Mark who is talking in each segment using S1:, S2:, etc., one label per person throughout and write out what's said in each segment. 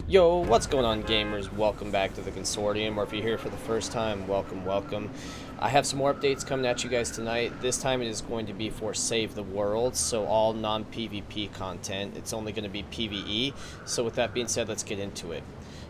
S1: Yo, what's going on, gamers? Welcome back to the Consortium, or if you're here for the first time, welcome. I have some more updates coming at you guys tonight. This time it is going to be for Save the World, so all non-PvP content. It's only going to be PvE, so with that being said, let's get into it.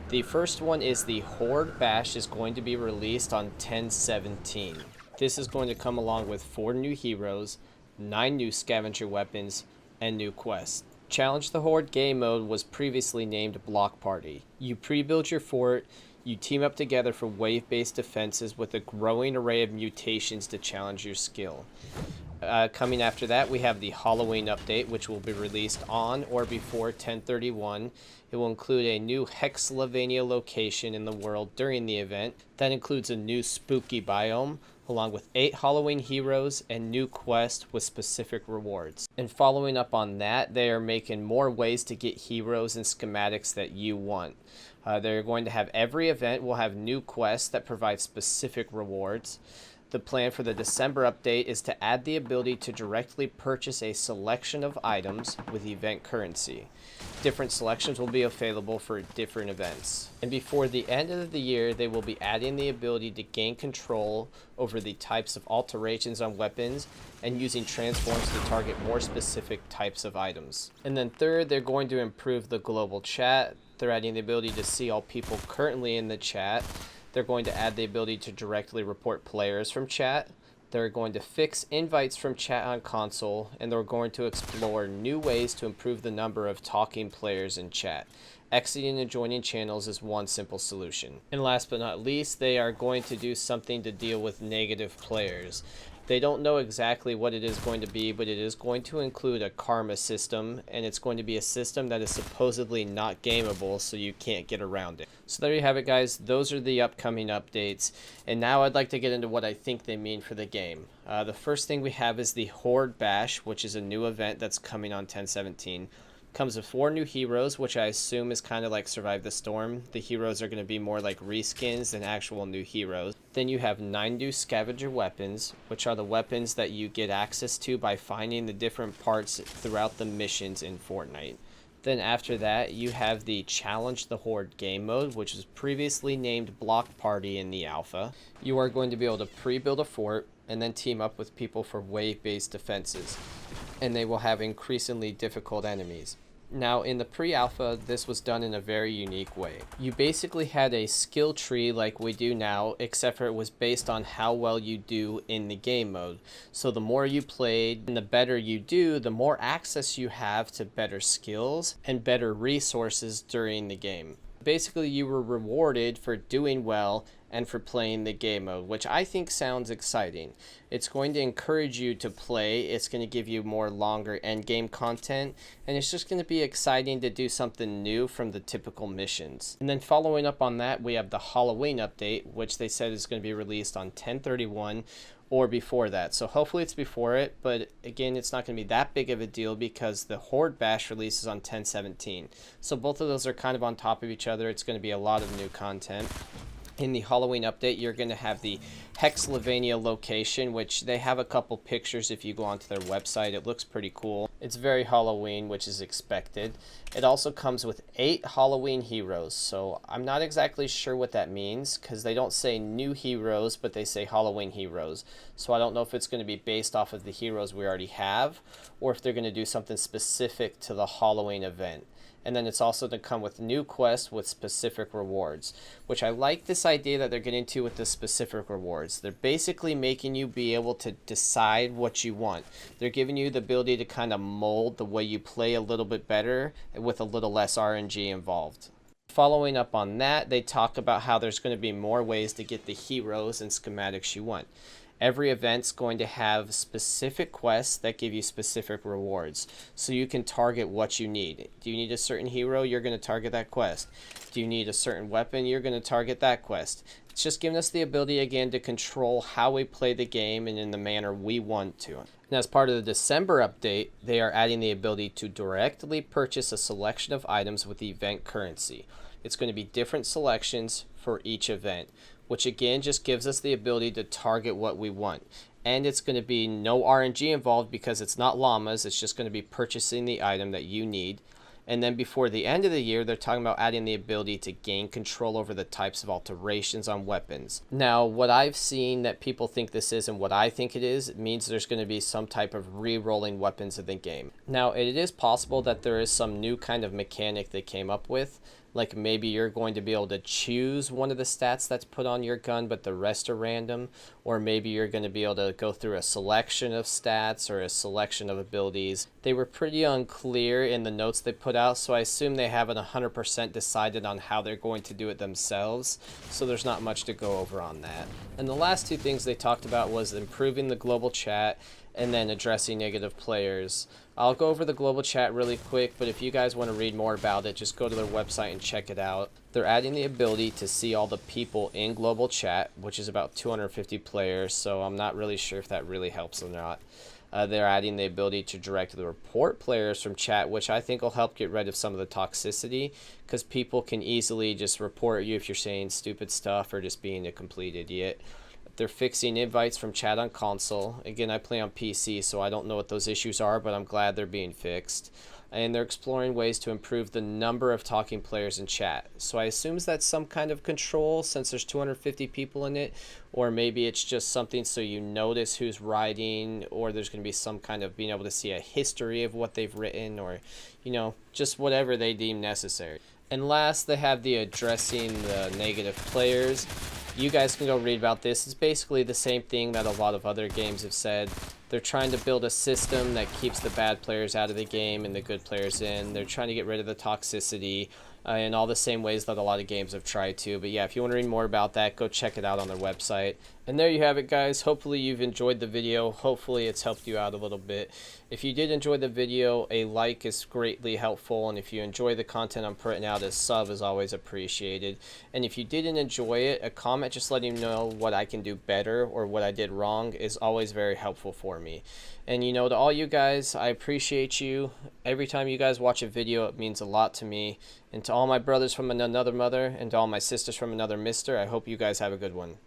S1: The first one is the Horde Bash is going to be released on 10/17. This is going to come along with 4 new heroes, 9 new scavenger weapons, and new quests. Challenge the Horde game mode was previously named Block Party. You pre-build your fort, you team up together for wave-based defenses with a growing array of mutations to challenge your skill. Coming after that, we have the Halloween update, which will be released on or before 10/31. It will include a new Hexsylvania location in the world during the event. That includes a new spooky biome, along with 8 Halloween heroes and new quests with specific rewards. And following up on that, they are making more ways to get heroes and schematics that you want. They're going to have every event will have new quests that provide specific rewards. The plan for the December update is to add the ability to directly purchase a selection of items with event currency. Different selections will be available for different events. And before the end of the year, they will be adding the ability to gain control over the types of alterations on weapons and using transforms to target more specific types of items. And then third, they're going to improve the global chat. They're adding the ability to see all people currently in the chat. They're going to add the ability to directly report players from chat. They're going to fix invites from chat on console, and they're going to explore new ways to improve the number of talking players in chat. Exiting and joining channels is one simple solution. And last but not least, they are going to do something to deal with negative players. They don't know exactly what it is going to be, but it is going to include a karma system, and it's going to be a system that is supposedly not gameable, so you can't get around it. So there you have it, guys. Those are the upcoming updates, and now I'd like to get into what I think they mean for the game. The first thing we have is the Horde Bash, which is a new event that's coming on 10/17. Comes with 4 new heroes, which I assume is kind of like Survive the Storm. The heroes are going to be more like reskins than actual new heroes. Then you have 9 new scavenger weapons, which are the weapons that you get access to by finding the different parts throughout the missions in Fortnite. Then after that, you have the Challenge the Horde game mode, which was previously named Block Party in the alpha. You are going to be able to pre-build a fort and then team up with people for wave-based defenses, and they will have increasingly difficult enemies. Now, in the pre-alpha, this was done in a very unique way. You basically had a skill tree like we do now, except for it was based on how well you do in the game mode. So the more you played and the better you do, the more access you have to better skills and better resources during the game. Basically, you were rewarded for doing well and for playing the game mode, which I think sounds exciting. It's going to encourage you to play, it's going to give you more longer end game content, and it's just going to be exciting to do something new from the typical missions. And then following up on that, we have the Halloween update, which they said is going to be released on 10/31 or before that. So hopefully it's before it, but again, it's not going to be that big of a deal because the Horde Bash releases on 10/17. So both of those are kind of on top of each other. It's going to be a lot of new content. In the Halloween update, you're going to have the Hexsylvania location, which they have a couple pictures if you go onto their website. It looks pretty cool. It's very Halloween, which is expected. It also comes with 8 Halloween heroes, so I'm not exactly sure what that means because they don't say new heroes, but they say Halloween heroes. So I don't know if it's going to be based off of the heroes we already have or if they're going to do something specific to the Halloween event. And then it's also to come with new quests with specific rewards, which I like this idea that they're getting to with the specific rewards. They're basically making you be able to decide what you want. They're giving you the ability to kind of mold the way you play a little bit better with a little less RNG involved. Following up on that, they talk about how there's going to be more ways to get the heroes and schematics you want. Every event's going to have specific quests that give you specific rewards, so you can target what you need. Do you need a certain hero? You're going to target that quest. Do you need a certain weapon? You're going to target that quest. It's just giving us the ability again to control how we play the game and in the manner we want to. And as part of the December update, they are adding the ability to directly purchase a selection of items with event currency. It's going to be different selections for each event, which again just gives us the ability to target what we want. And it's going to be no RNG involved because it's not llamas, it's just going to be purchasing the item that you need. And then before the end of the year, they're talking about adding the ability to gain control over the types of alterations on weapons. Now, what I've seen that people think this is and what I think it is, it means there's going to be some type of re-rolling weapons in the game. Now, it is possible that there is some new kind of mechanic they came up with. Like maybe you're going to be able to choose one of the stats that's put on your gun, but the rest are random. Or maybe you're going to be able to go through a selection of stats or a selection of abilities. They were pretty unclear in the notes they put out, so I assume they haven't 100% decided on how they're going to do it themselves. So there's not much to go over on that. And the last two things they talked about was improving the global chat and then addressing negative players. I'll go over the global chat really quick, but if you guys want to read more about it, just go to their website and check it out. They're adding the ability to see all the people in global chat, which is about 250 players, so I'm not really sure if that really helps or not. They're adding the ability to directly report players from chat, which I think will help get rid of some of the toxicity, because people can easily just report you if you're saying stupid stuff or just being a complete idiot. They're fixing invites from chat on console. Again, I play on PC, so I don't know what those issues are, but I'm glad they're being fixed. And they're exploring ways to improve the number of talking players in chat. So I assume that's some kind of control since there's 250 people in it, or maybe it's just something so you notice who's writing, or there's going to be some kind of being able to see a history of what they've written, or, you know, just whatever they deem necessary. And last, they have the addressing the negative players. You guys can go read about this. It's basically the same thing that a lot of other games have said. They're trying to build a system that keeps the bad players out of the game and the good players in. They're trying to get rid of the toxicity in all the same ways that a lot of games have tried to. But yeah, if you want to read more about that, go check it out on their website. And there you have it, guys. Hopefully you've enjoyed the video. Hopefully it's helped you out a little bit. If you did enjoy the video, a like is greatly helpful. And if you enjoy the content I'm putting out, a sub is always appreciated. And if you didn't enjoy it, a comment just letting me know what I can do better or what I did wrong is always very helpful for me. And you know, to all you guys, I appreciate you. Every time you guys watch a video, it means a lot to me. And to all my brothers from another mother and to all my sisters from another mister, I hope you guys have a good one.